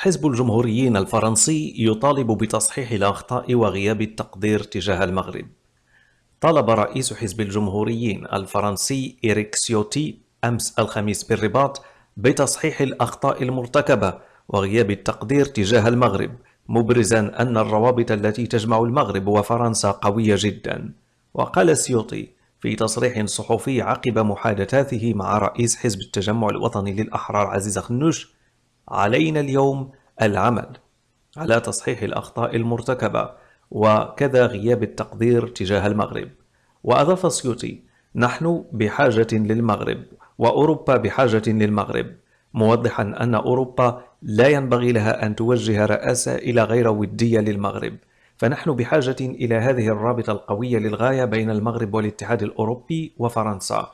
حزب الجمهوريين الفرنسي يطالب بتصحيح الأخطاء وغياب التقدير تجاه المغرب. طالب رئيس حزب الجمهوريين الفرنسي إريك سيوتي أمس الخميس بالرباط بتصحيح الأخطاء المرتكبة وغياب التقدير تجاه المغرب، مبرزا أن الروابط التي تجمع المغرب وفرنسا قوية جدا. وقال سيوطي في تصريح صحفي عقب محادثاته مع رئيس حزب التجمع الوطني للأحرار عزيز خنوش: علينا اليوم العمل على تصحيح الأخطاء المرتكبة وكذا غياب التقدير تجاه المغرب. وأضاف سيوطي: نحن بحاجة للمغرب وأوروبا بحاجة للمغرب، موضحا أن أوروبا لا ينبغي لها أن توجه رسائل غير ودية للمغرب، فنحن بحاجة إلى هذه الرابطة القوية للغاية بين المغرب والاتحاد الأوروبي وفرنسا.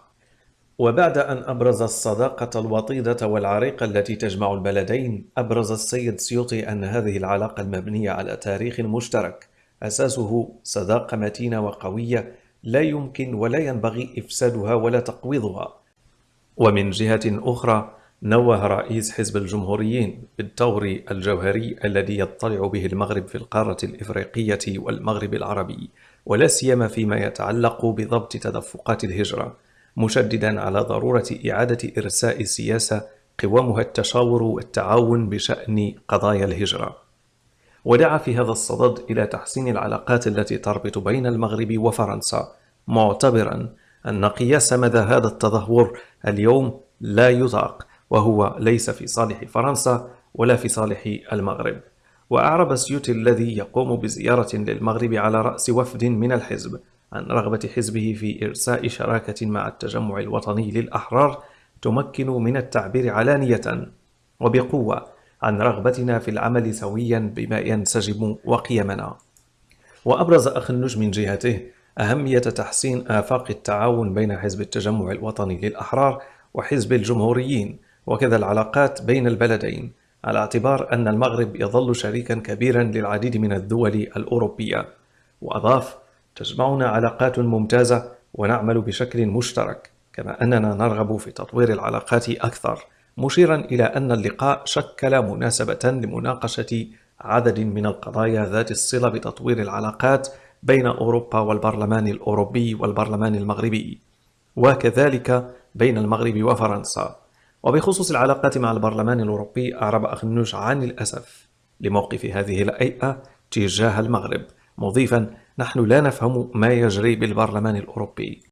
وبعد أن أبرز الصداقة الوطيدة والعريقة التي تجمع البلدين، أبرز السيد سيوطي أن هذه العلاقة المبنية على تاريخ مشترك أساسه صداقة متينة وقوية لا يمكن ولا ينبغي إفسادها ولا تقويضها. ومن جهة أخرى، نوه رئيس حزب الجمهوريين بالدور الجوهري الذي يضطلع به المغرب في القارة الإفريقية والمغرب العربي، ولا سيما فيما يتعلق بضبط تدفقات الهجرة، مشددا على ضرورة إعادة إرساء سياسة قوامها التشاور والتعاون بشأن قضايا الهجرة. ودعا في هذا الصدد إلى تحسين العلاقات التي تربط بين المغرب وفرنسا، معتبرا أن قياس مدى هذا التدهور اليوم لا يطاق، وهو ليس في صالح فرنسا ولا في صالح المغرب. وأعرب سيوطي الذي يقوم بزيارة للمغرب على رأس وفد من الحزب عن رغبة حزبه في إرساء شراكة مع التجمع الوطني للأحرار تمكن من التعبير علانية وبقوة عن رغبتنا في العمل سويا بما ينسجم وقيمنا. وأبرز أخنوش من جهته أهمية تحسين آفاق التعاون بين حزب التجمع الوطني للأحرار وحزب الجمهوريين، وكذا العلاقات بين البلدين، على اعتبار أن المغرب يظل شريكا كبيرا للعديد من الدول الأوروبية. وأضاف: تجمعنا علاقات ممتازة ونعمل بشكل مشترك، كما أننا نرغب في تطوير العلاقات أكثر، مشيرا إلى أن اللقاء شكل مناسبة لمناقشة عدد من القضايا ذات الصلة بتطوير العلاقات بين أوروبا والبرلمان الأوروبي والبرلمان المغربي، وكذلك بين المغرب وفرنسا. وبخصوص العلاقات مع البرلمان الأوروبي، أعرب أخنوش عن الأسف لموقف هذه الهيئة تجاه المغرب، مضيفا: نحن لا نفهم ما يجري بالبرلمان الأوروبي.